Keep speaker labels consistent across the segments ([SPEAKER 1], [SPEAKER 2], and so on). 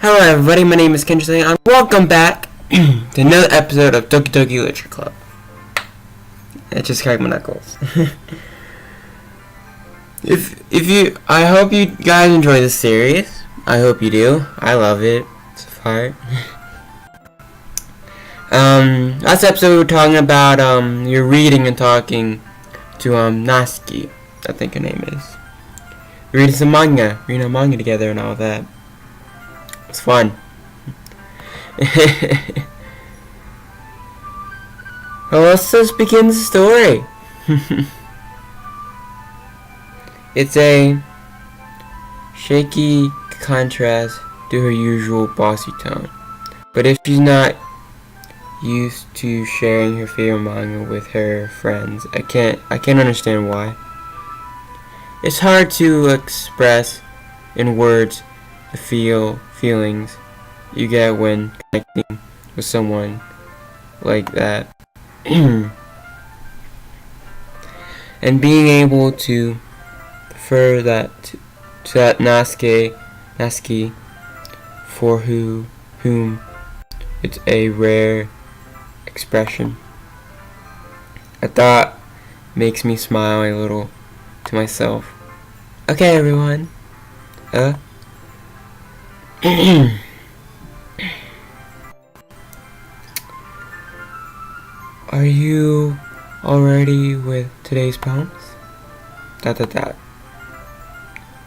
[SPEAKER 1] Hello everybody, my name is Kendra and welcome back to another episode of Doki Doki Literature Club. I just cracked my knuckles. I hope you guys enjoy this series. I hope you do. I love it. It's fire. Last episode we were talking about you're reading and talking to Natsuki, I think her name is. We're reading some manga, reading a manga together and all that. It's fun. Well, let's just begin the story. It's a shaky contrast to her usual bossy tone. But if she's not used to sharing her favorite manga with her friends, I can't understand why. It's hard to express in words the feelings you get when connecting with someone like that. And being able to prefer that to that Natsuki for whom it's a rare expression. I thought makes me smile a little to myself. Okay, everyone. Are you all ready with today's poems? ...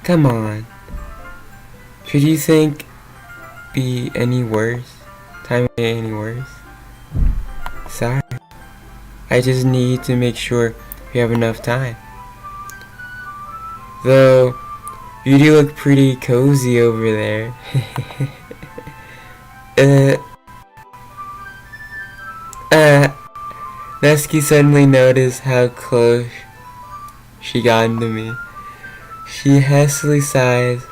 [SPEAKER 1] Come on. Should you think be any worse? Time be any worse? Sorry. I just need to make sure we have enough time. Though you do look pretty cozy over there. Natsuki suddenly noticed how close she got to me. She hastily sized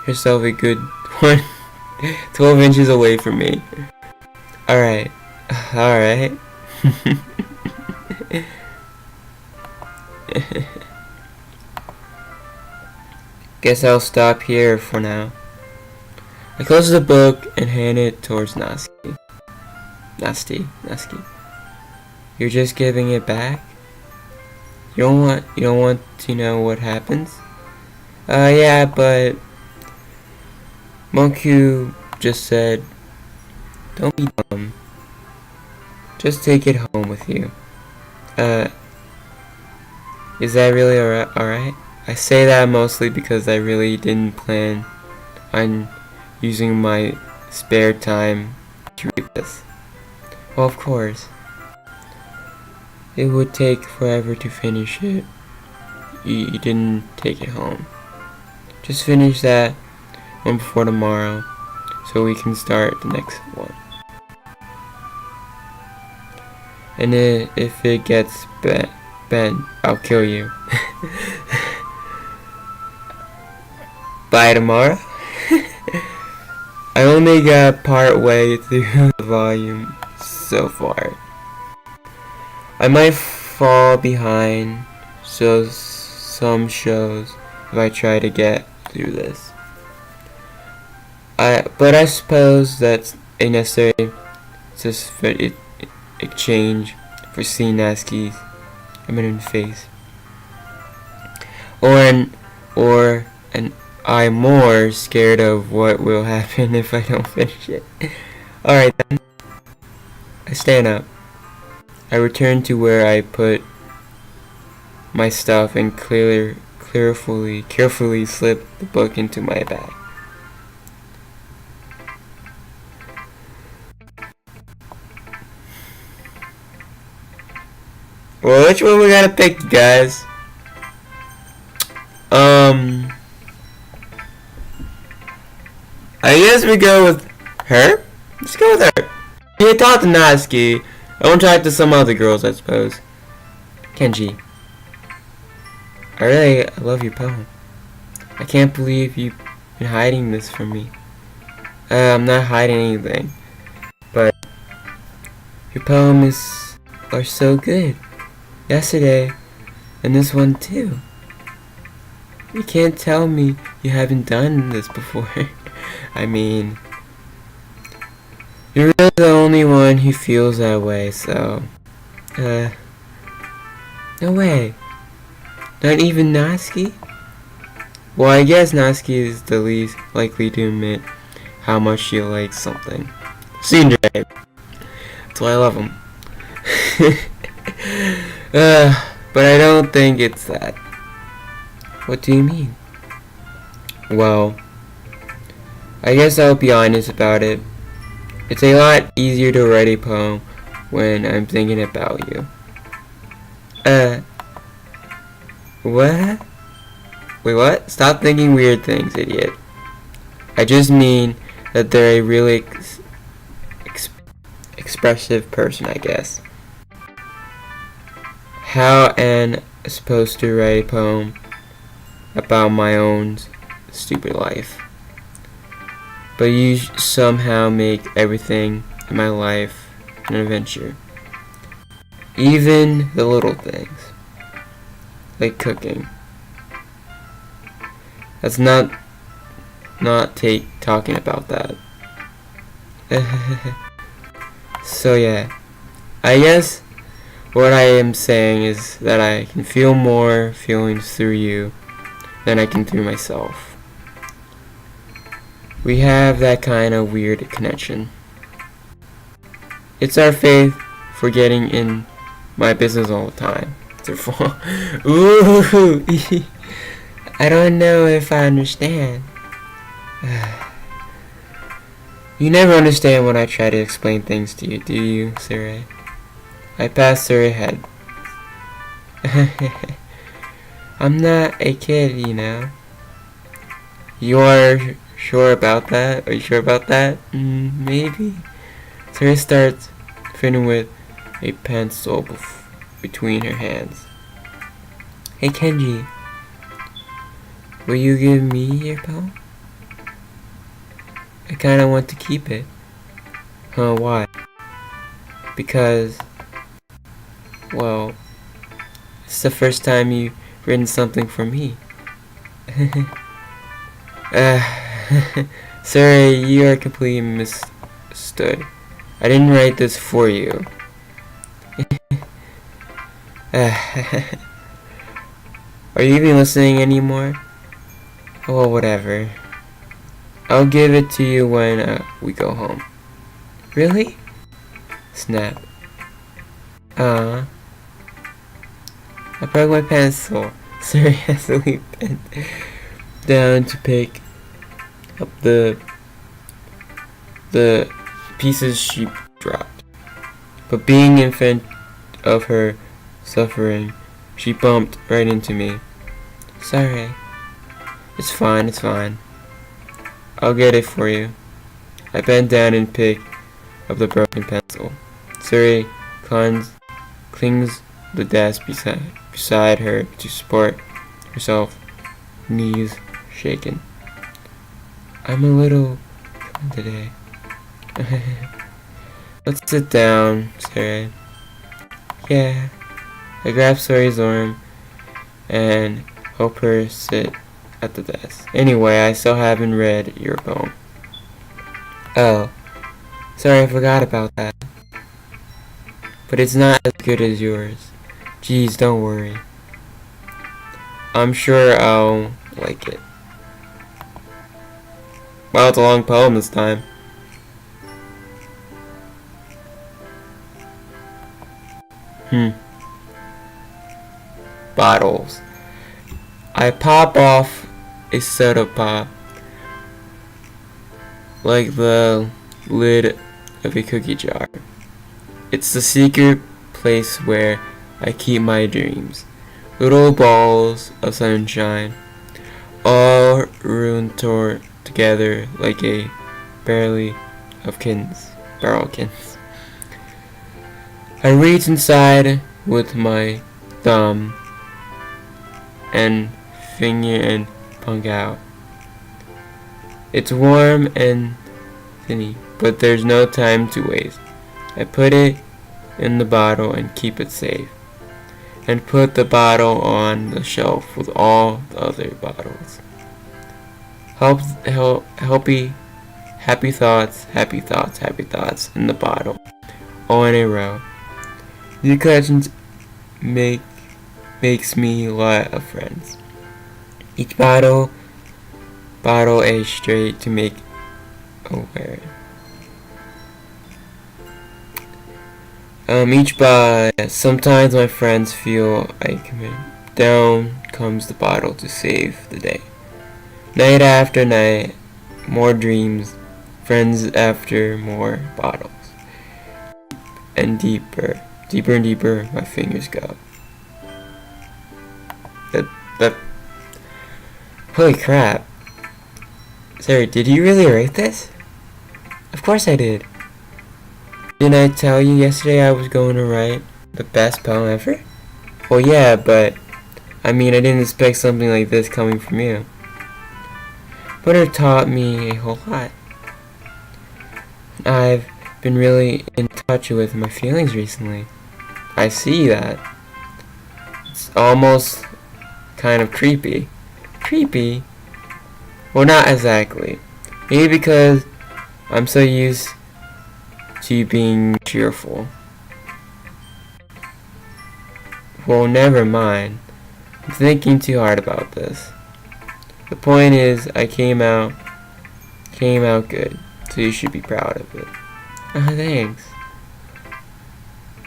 [SPEAKER 1] herself a good 12 inches away from me. Alright. Guess I'll stop here for now. I closed the book and handed it towards Natsuki. You're just giving it back? You don't want to know what happens? Yeah, but Monku just said, don't be dumb. Just take it home with you. Is that really alright? I say that mostly because I really didn't plan on using my spare time to read this. Well, of course. It would take forever to finish it. You didn't take it home. Just finish that one before tomorrow so we can start the next one. And if it gets bent, I'll kill you. By tomorrow? I only got part way through the volume so far. I might fall behind some shows if I try to get through this. But I suppose that's a necessary exchange for seeing Natsuki's imminent face. Or I'm more scared of what will happen if I don't finish it. Alright then. I stand up. I return to where I put my stuff and carefully slip the book into my bag. Well, which one we gotta pick, guys? I guess we go with her? Let's go with her. You talk to Natsuki. I won't talk to some other girls, I suppose. Kenji. I love your poem. I can't believe you've been hiding this from me. I'm not hiding anything. But your poems are so good. Yesterday, and this one too. You can't tell me you haven't done this before. I mean, You're really the only one who feels that way, so... no way. Not even Natsuki? Well, I guess Natsuki is the least likely to admit how much she likes something. Senior. That's why I love him. But I don't think it's that. What do you mean? Well, I guess I'll be honest about it. It's a lot easier to write a poem when I'm thinking about you. What? Wait, what? Stop thinking weird things, idiot. I just mean that they're a really expressive person, I guess. How am I supposed to write a poem about my own stupid life? But you somehow make everything in my life an adventure. Even the little things. Like cooking. Let's not talking about that. So yeah, I guess what I am saying is that I can feel more feelings through you than I can through myself. We have that kind of weird connection. It's our faith for getting in my business all the time. Ooh, I don't know if I understand. You never understand when I try to explain things to you, do you, Sarai? I pass her head. I'm not a kid, you know. You are sure about that? Are you sure about that? Maybe. Sarai starts fiddling with a pencil between her hands. Hey Kenji, will you give me your poem? I kinda want to keep it. Huh, why? Because, well, it's the first time you've written something for me. Sorry, you are completely misunderstood. I didn't write this for you. Are you even listening anymore? Oh, well, whatever. I'll give it to you when we go home. Really? Snap. I broke my pencil. Sorry, has to leave bent down to pick up the pieces she dropped. But being in front of her suffering, she bumped right into me. Sorry. It's fine, it's fine. I'll get it for you. I bent down and picked up the broken pencil. Suri clings the desk beside her to support herself, knees shaken. I'm a little today. Let's sit down, Suri. Yeah. I grabbed Suri's arm and helped her sit at the desk. Anyway, I still haven't read your poem. Oh, sorry, I forgot about that. But it's not as good as yours. Geez, don't worry. I'm sure I'll like it. Well, it's a long poem this time. Bottles. I pop off a soda pop like the lid of a cookie jar. It's the secret place where I keep my dreams. Little balls of sunshine, all ruined together like a barrel of barrelkins. I reach inside with my thumb and finger and punk out. It's warm and thinny, but there's no time to waste. I put it in the bottle and keep it safe, and put the bottle on the shelf with all the other bottles. happy thoughts, happy thoughts, happy thoughts in the bottle, all in a row. New collections makes me a lot of friends. Each bottle a straight to make aware. Sometimes my friends feel I commit. Down comes the bottle to save the day. Night after night, more dreams, friends after more bottles. And deeper and deeper my fingers go. That holy crap. Sorry, did you really write this? Of course I did. Didn't I tell you yesterday I was going to write the best poem ever? Well, yeah, but I didn't expect something like this coming from you. But it taught me a whole lot. I've been really in touch with my feelings recently. I see that. It's almost kind of creepy. Creepy? Well, not exactly. Maybe because I'm so used to being cheerful. Well, never mind. I'm thinking too hard about this. The point is, I came out good, so you should be proud of it. Thanks.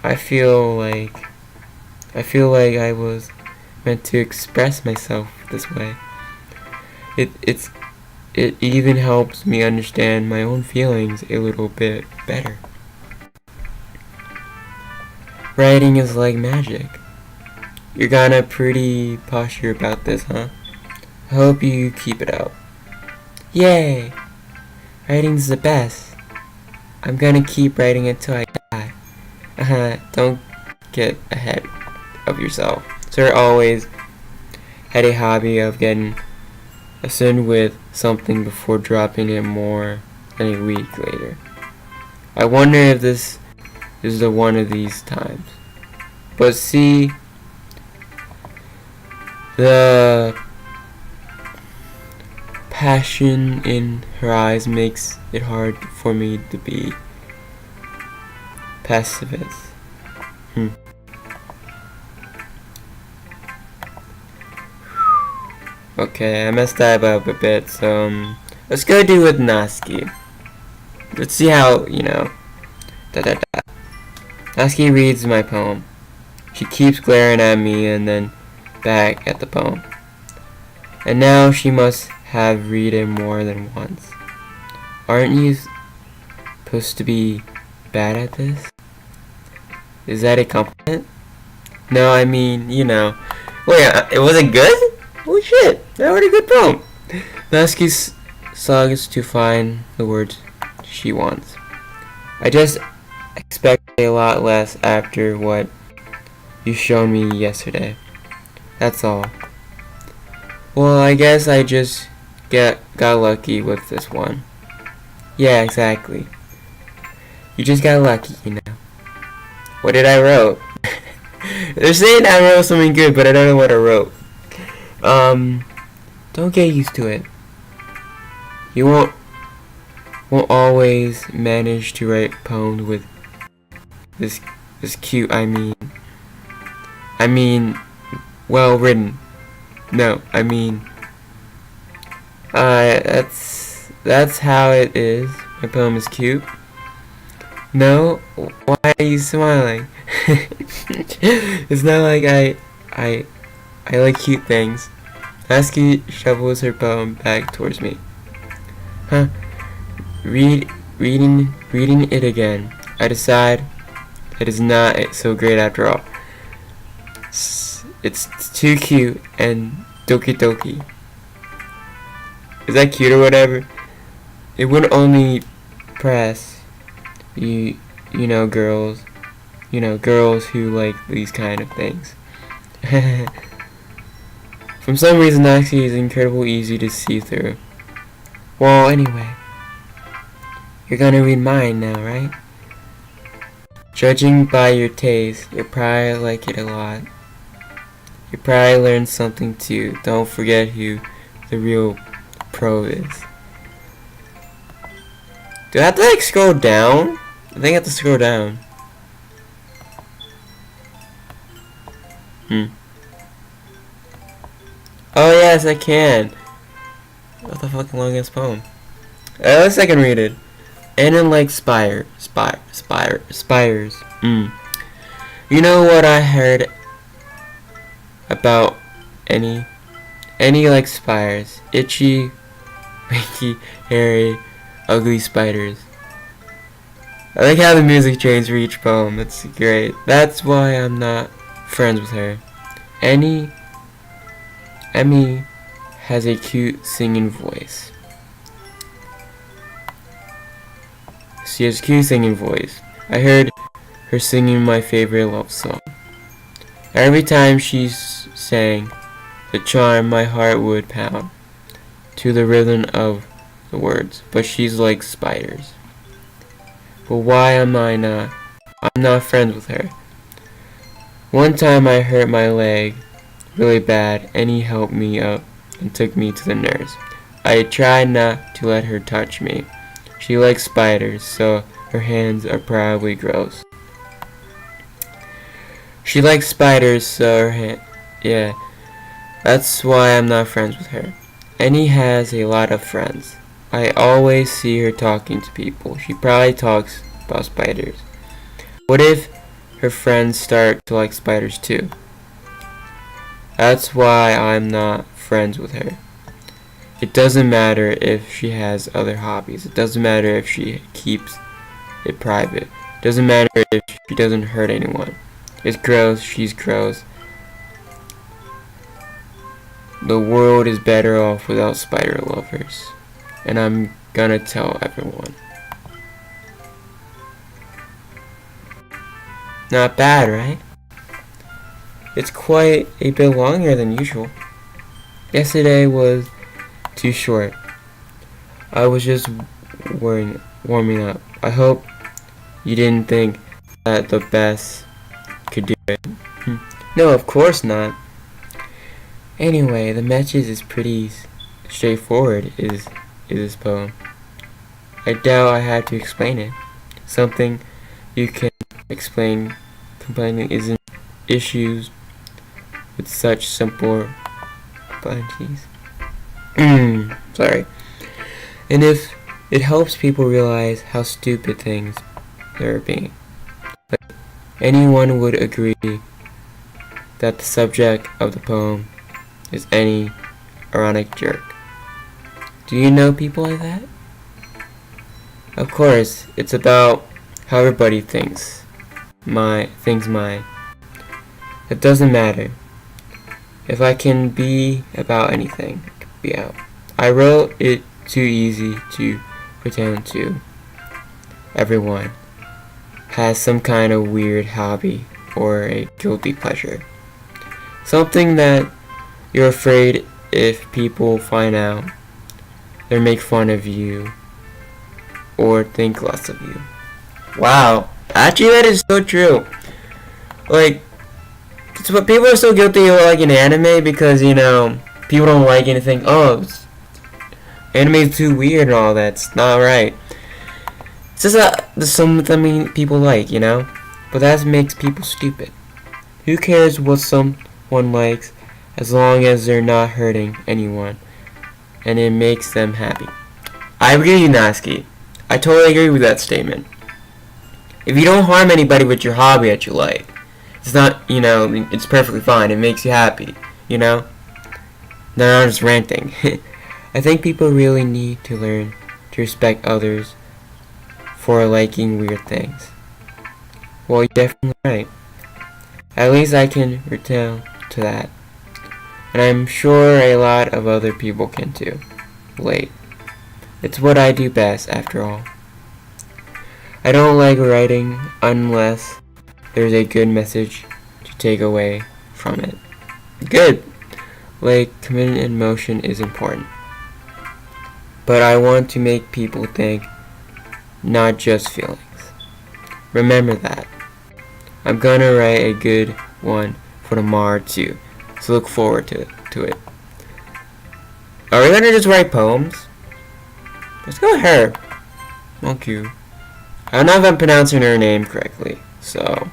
[SPEAKER 1] I feel like I was meant to express myself this way. It even helps me understand my own feelings a little bit better. Writing is like magic. You're got a pretty posture about this, huh? I hope you keep it up. Yay! Writing's the best. I'm gonna keep writing until I die. Don't get ahead of yourself. Sir always had a hobby of getting assumed with something before dropping it more than a week later. I wonder if this is the one of these times. But see, the passion in her eyes makes it hard for me to be pacifist. Okay, I messed that up a bit, so let's go do with Natsuki. Let's see how, Natsuki reads my poem. She keeps glaring at me and then back at the poem. And now she must have read it more than once. Aren't you supposed to be bad at this? Is that a compliment? No, Wait, it wasn't good? Holy shit, that was a good poem. Natsuki's slugs to find the words she wants. I just expect a lot less after what you showed me yesterday. That's all. Well, I guess I just got lucky with this one. Yeah, exactly. You just got lucky, What did I wrote? They're saying I wrote something good, but I don't know what I wrote. Don't get used to it. You won't always manage to write poems with this cute, well written. No, that's how it is. My poem is cute. No, why are you smiling? It's not like I like cute things. Natsuki shovels her poem back towards me. Reading it again, I decide it is not so great after all. It's too cute and Doki Doki. Is that cute or whatever? It would only press girls who like these kind of things. From some reason, Natsuki is incredibly easy to see through. Well, anyway, you're gonna read mine now, right? Judging by your taste, you'll probably like it a lot. You probably learned something too. Don't forget who the real pro is. Do I have to like scroll down? I think I have to scroll down. Oh yes, I can. What the fucking longest poem? At least I can read it. And in like spires. You know what I heard about any like spires? Itchy, winky, hairy, ugly spiders. I like how the music changed for each poem. That's great. That's why I'm not friends with her. Emmy has a cute singing voice. She has a cute singing voice. I heard her singing my favorite love song. Every time she sang the charm, my heart would pound to the rhythm of the words. But she's like spiders. But why am I not? I'm not friends with her. One time I hurt my leg really bad, and he helped me up and took me to the nurse. I tried not to let her touch me. She likes spiders, so her hands are probably gross. She likes spiders, so her hand... Yeah, that's why I'm not friends with her. Annie has a lot of friends. I always see her talking to people. She probably talks about spiders. What if her friends start to like spiders too? That's why I'm not friends with her. It doesn't matter if she has other hobbies. It doesn't matter if she keeps it private. It doesn't matter if she doesn't hurt anyone. It's gross. She's gross. The world is better off without spider lovers. And I'm gonna tell everyone. Not bad, right? It's quite a bit longer than usual. Yesterday was too short. I was just warming up. I hope you didn't think that the best could do it. No, of course not. Anyway, the message is pretty straightforward, is this poem. I doubt I have to explain it. Something you can explain. Complaining isn't issues with such simple apologies. Sorry. And if it helps people realize how stupid things they're being. But anyone would agree that the subject of the poem is any ironic jerk. Do you know people like that? Of course, it's about how everybody thinks mine. It doesn't matter. If I can be about anything, it can be out. I wrote it too easy to pretend to. Everyone has some kind of weird hobby or a guilty pleasure. Something that you're afraid if people find out, they'll make fun of you or think less of you. Wow. Actually, that is so true. Like, it's what people are so guilty of, like in anime, because people don't like anything. Oh, anime is too weird and all that. It's not right. It's just that there's something people like, but that makes people stupid. Who cares what someone likes as long as they're not hurting anyone and it makes them happy? I agree with you, Natsuki. I totally agree with that statement. If you don't harm anybody with your hobby that you like, it's not, it's perfectly fine. It makes you happy, They're not just ranting. I think people really need to learn to respect others for liking weird things. Well, you're definitely right. At least I can retell to that. And I'm sure a lot of other people can too. Wait. It's what I do best, after all. I don't like writing unless there's a good message to take away from it. Good! Like, commitment in motion is important. But I want to make people think, not just feelings. Remember that. I'm gonna write a good one for tomorrow too, so look forward to it. Are we gonna just write poems? Let's go with her. Moku. I don't know if I'm pronouncing her name correctly, so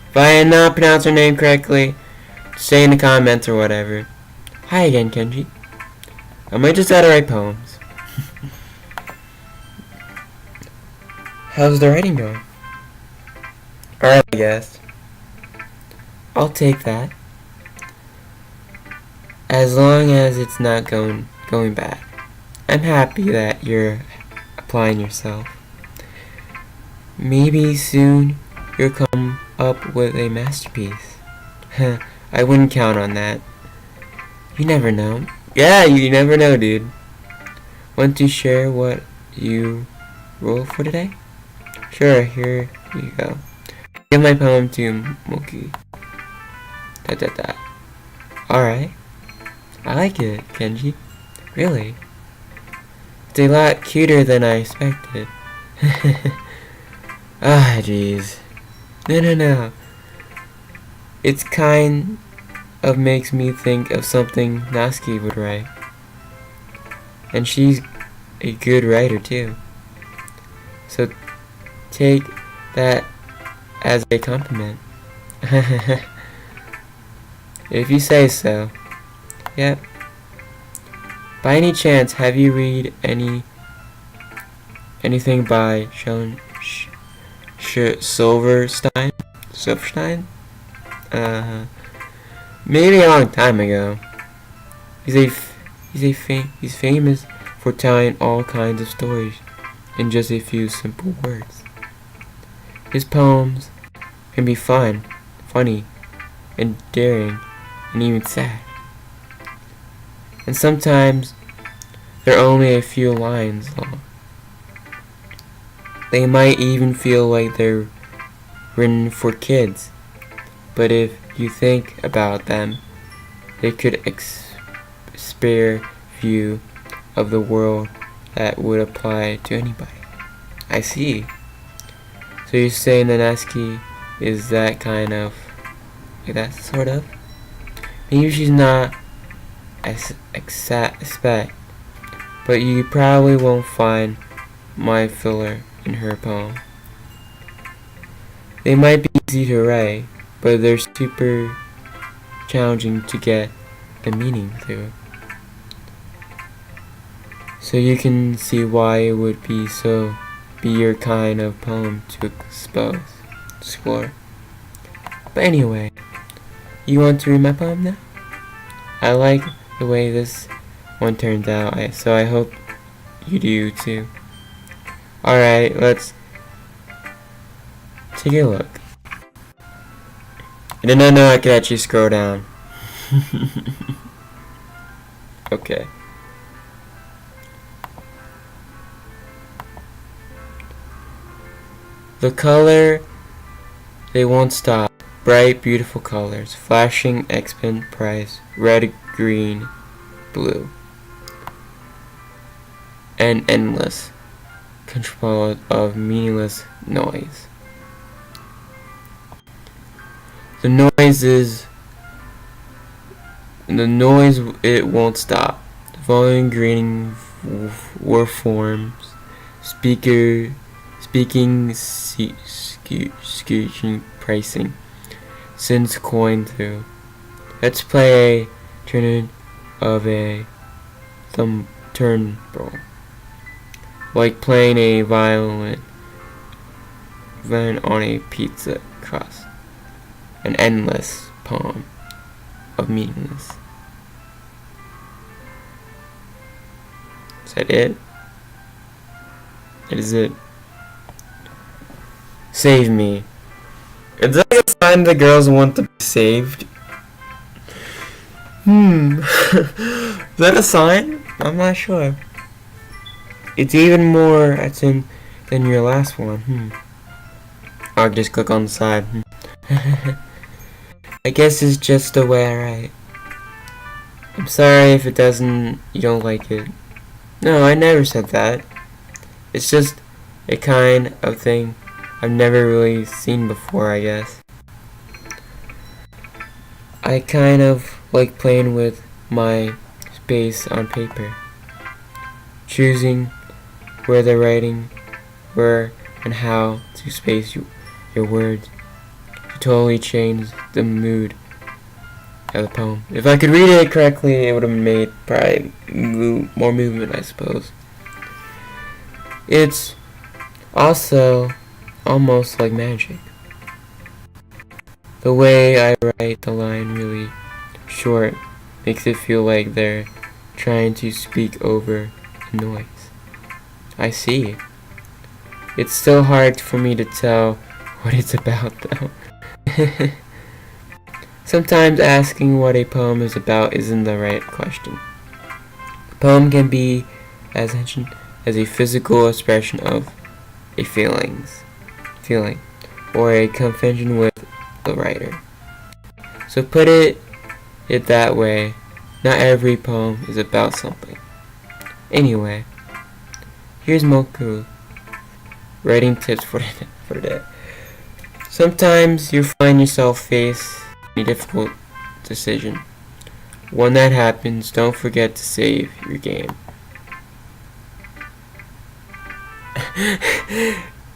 [SPEAKER 1] if I am not pronouncing her name correctly, say in the comments or whatever. Hi again, Kenji. I might just add to write poems. How's the writing going? Alright, I guess. I'll take that. As long as it's not going bad. I'm happy that you're applying yourself. Maybe soon you'll come up with a masterpiece. I wouldn't count on that. You never know. Yeah, you never know, dude. Want to share what you wrote for today? Sure, here you go. Give my poem to Moki. Alright. I like it, Kenji. Really? It's a lot cuter than I expected. Ah, jeez. No. It's kind of makes me think of something Natsuki would write. And she's a good writer too. So take that as a compliment. If you say so. Yep. By any chance, have you read anything by Silverstein? Maybe a long time ago. He's famous for telling all kinds of stories in just a few simple words. His poems can be funny, and daring, and even sad. And sometimes they're only a few lines long. They might even feel like they're written for kids, but if you think about them, they could spare view of the world that would apply to anybody. I see. So you're saying that Natsuki is that kind of, like that sort of? Maybe she's not expect, but you probably won't find my filler in her poem. They might be easy to write, but they're super challenging to get the meaning through. So you can see why it would be your kind of poem to explore. But anyway, you want to read my poem now? I like the way this one turned out, so I hope you do too. Alright, let's take a look. I did not know I could actually scroll down. Okay. The color, they won't stop. Bright, beautiful colors, flashing exponent price, red, green, blue, and endless control of meaningless noise. The noise, it won't stop. The volume, grading, word forms, speaking, screeching, pricing. Since coin through. Let's play a turn of a thumb turnbull. Like playing a violin on a pizza crust. An endless poem of meaningless. Is that it? That is it. Save me. Is that a sign the girls want to be saved? Is that a sign? I'm not sure. It's even more than your last one. I'll just click on the side. I guess it's just the way I write. I'm sorry if you don't like it. No, I never said that. It's just a kind of thing I've never really seen before, I guess. I kind of like playing with my space on paper, choosing where the writing where and how to space your words to totally change the mood of the poem. If I could read it correctly, it would have made probably more movement, I suppose. It's also almost like magic. The way I write the line really short makes it feel like they're trying to speak over the noise. I see. It's still hard for me to tell what it's about, though. Sometimes asking what a poem is about isn't the right question. A poem can be as mentioned as a physical expression of a feeling, or a confession with the writer. So put it that way, not every poem is about something. Anyway, here's Moku writing tips for today. Sometimes you find yourself faced a difficult decision. When that happens, don't forget to save your game.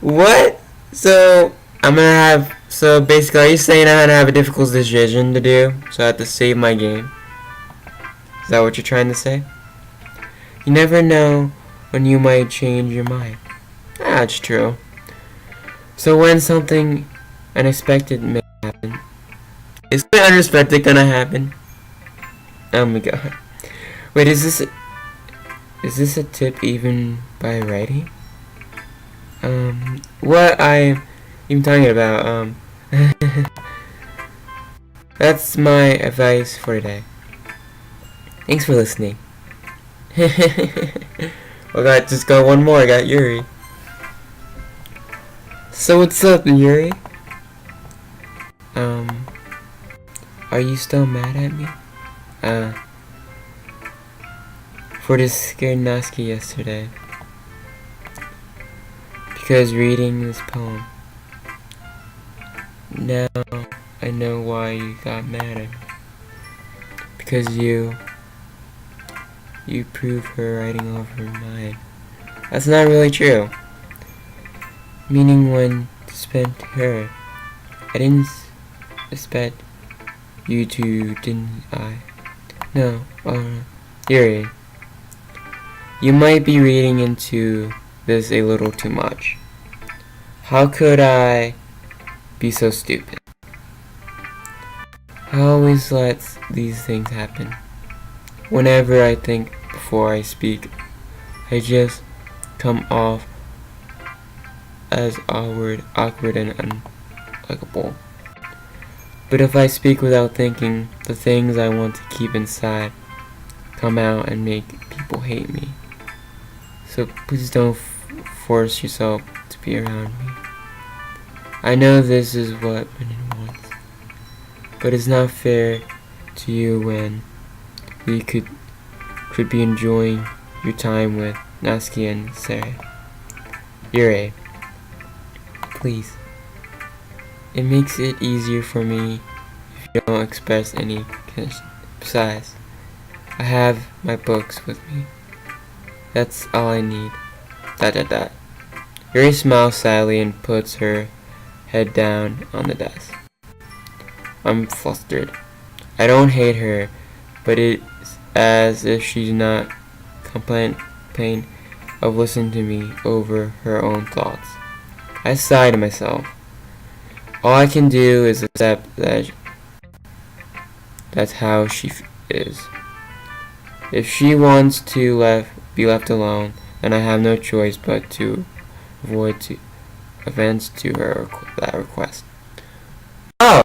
[SPEAKER 1] What? So basically, are you saying I'm gonna have a difficult decision to do, so I have to save my game? Is that what you're trying to say? You never know when you might change your mind. That's true. So when something unexpected may happen, is the unexpected gonna happen? Oh my god. Wait, is this a tip even by writing? What I'm even talking about, that's my advice for today. Thanks for listening. I just got one more, I got Yuri. So what's up, Yuri? Are you still mad at me? For this scared Natsuki yesterday. Because reading this poem. Now I know why you got mad at me. Because you proved her writing over mine. That's not really true. Meaning when to spend her. I didn't expect you to, didn't I? No, Yuri. You might be reading into this a little too much. How could I be so stupid? I always let these things happen. Whenever I think before I speak, I just come off as awkward and unlikable. But if I speak without thinking, the things I want to keep inside come out and make people hate me. So please don't force yourself to be around me. I know this is what Brennan wants, but it's not fair to you when we could be enjoying your time with Natsuki and Sarah. Yuri, please. It makes it easier for me if you don't express any connection. Besides, I have my books with me. That's all I need. ... Yuri smiles sadly and puts her head down on the desk. I'm flustered. I don't hate her, but it's as if she's not complaining of listening to me over her own thoughts. I sigh to myself. All I can do is accept that that's how she is. If she wants to be left alone, then I have no choice but to avoid events to that request. Oh!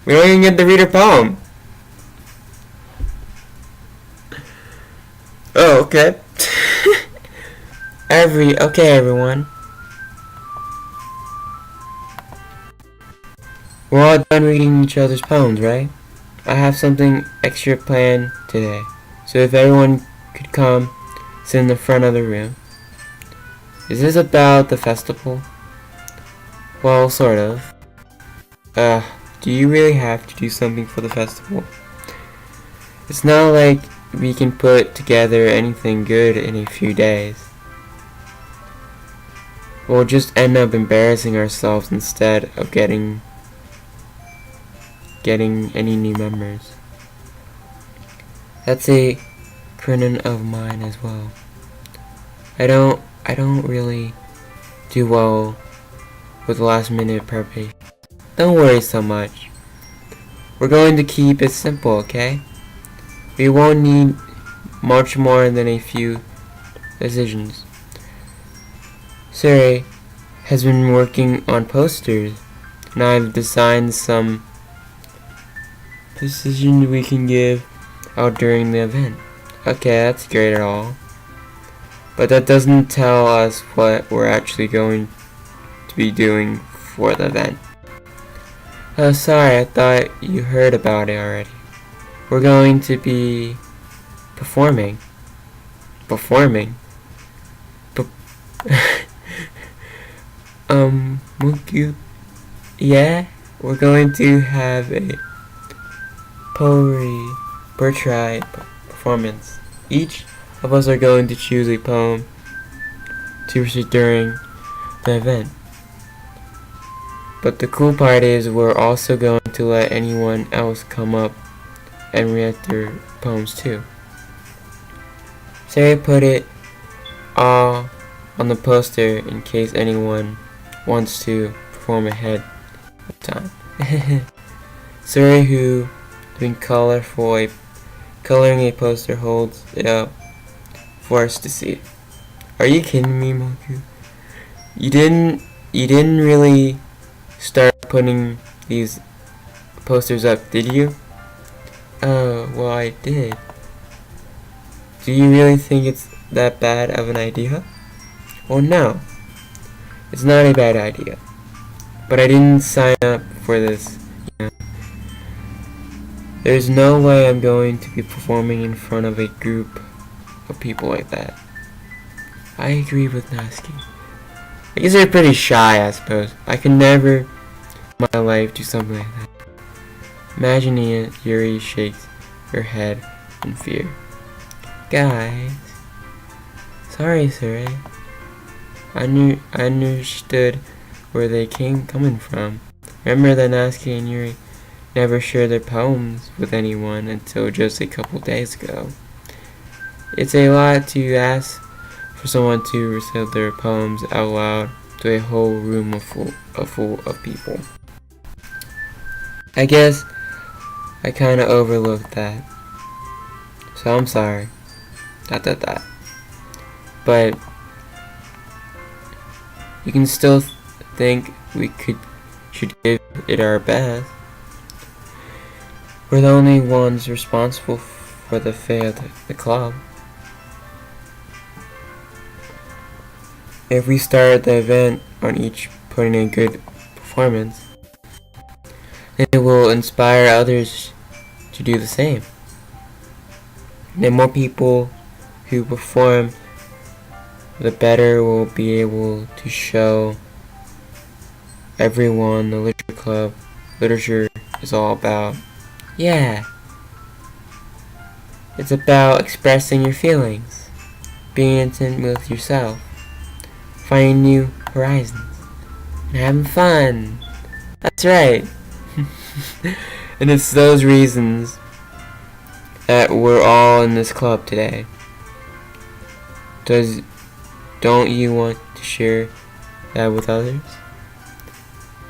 [SPEAKER 1] We don't even get to read her poem. Oh, okay. Okay, everyone. We're all done reading each other's poems, right? I have something extra planned today, so if everyone could come sit in the front of the room. Is this about the festival? Well, sort of. Do you really have to do something for the festival? It's not like we can put together anything good in a few days. we'll just end up embarrassing ourselves instead of getting any new members. That's a critic of mine as well. I don't really do well with last minute preparation. Don't worry so much. We're going to keep it simple, okay? We won't need much more than a few decisions. Suri has been working on posters, and I've designed some decisions we can give out during the event. Okay, that's great at all. But that doesn't tell us what we're actually going to be doing for the event. Oh, sorry, I thought you heard about it already. We're going to be performing. Performing? Muku? Yeah? We're going to have a portrait performance. Each of us are going to choose a poem to recite during the event. But the cool part is we're also going to let anyone else come up and read their poems too. Sarah put it all on the poster in case anyone wants to perform ahead of time. Sarah, who has been coloring a poster, holds it up for us to see. Are you kidding me, Moku? You didn't really start putting these posters up, did you? Oh, well, I did. Do you really think it's that bad of an idea? Well, no. It's not a bad idea. But I didn't sign up for this, you know. There's no way I'm going to be performing in front of a group of people like that. I agree with Natsuki. I guess they're pretty shy, I suppose. I could never in my life do something like that. Imagining it, Yuri shakes her head in fear. Guys. Sorry, Suri. I understood where they coming from. Remember that Natsuki and Yuri never shared their poems with anyone until just a couple days ago. It's a lot to ask for someone to recite their poems out loud to a whole room full of people. I guess I kinda overlooked that. So I'm sorry. But you can still think we should give it our best. We're the only ones responsible for the fate of the club. If we start the event on each putting in a good performance, then it will inspire others to do the same. And the more people who perform, the better we'll be able to show everyone the literature is all about. Yeah. It's about expressing your feelings, being intimate with yourself, finding new horizons, and having fun. That's right. And it's those reasons that we're all in this club today. Don't you want to share that with others?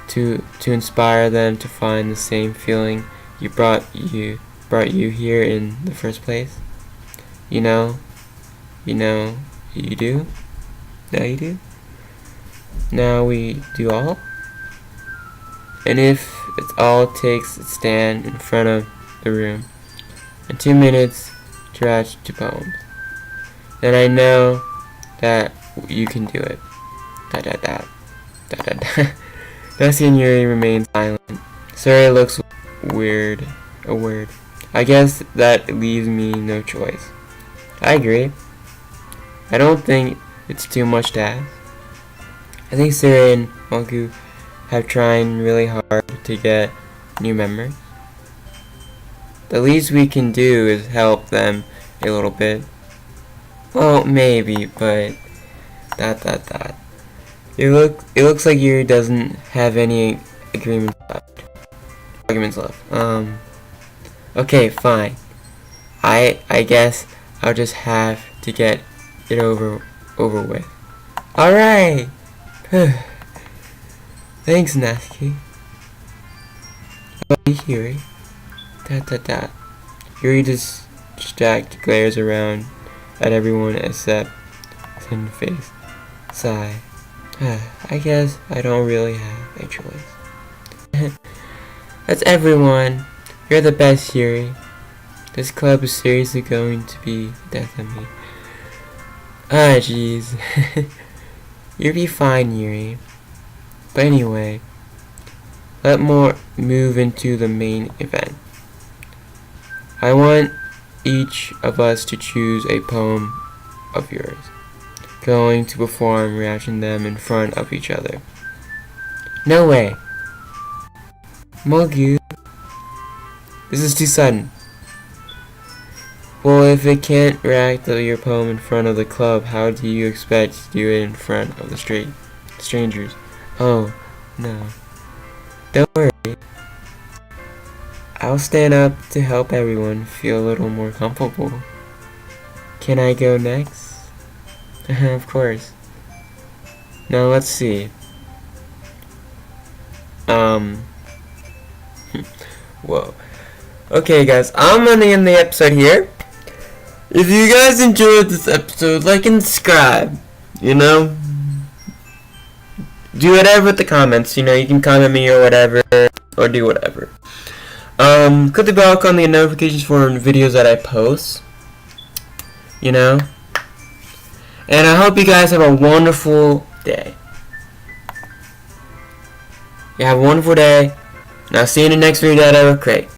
[SPEAKER 1] To inspire them to find the same feeling you brought you here in the first place? You know you do? Now you do? Now we do all? And if it's all takes to stand in front of the room in 2 minutes to write 2 poems, then I know that you can do it. Dusty and Yuri remain silent. Suri looks weird. I guess that leaves me no choice. I agree. I don't think it's too much to ask. I think Suri and Moku have tried really hard to get new members. The least we can do is help them a little bit. Well, maybe, but It looks like Yuri doesn't have any arguments left. Okay, fine. I guess I'll just have to get it over with. Alright! Thanks, Natsuki. Yuri. Yuri distracted glares around at everyone except in face. Sigh. I guess I don't really have a choice. That's everyone. You're the best, Yuri. This club is seriously going to be death of me. Ah, jeez. You'll be fine, Yuri. But anyway, let's move into the main event. I want each of us to choose a poem of yours. Going to perform reaction them in front of each other. No way. Mogu. This is too sudden. Well, if it can't react to your poem in front of the club, how do you expect to do it in front of the strangers? Oh, no. Don't worry. I'll stand up to help everyone feel a little more comfortable. Can I go next? Of course. Now let's see. Whoa. Okay, guys, I'm gonna end the episode here. If you guys enjoyed this episode, like and subscribe. You know, do whatever with the comments. You know, you can comment me or whatever, or do whatever. Click the bell icon to get notifications for videos that I post. You know. And I hope you guys have a wonderful day. You have a wonderful day. And I'll see you in the next video that I will create.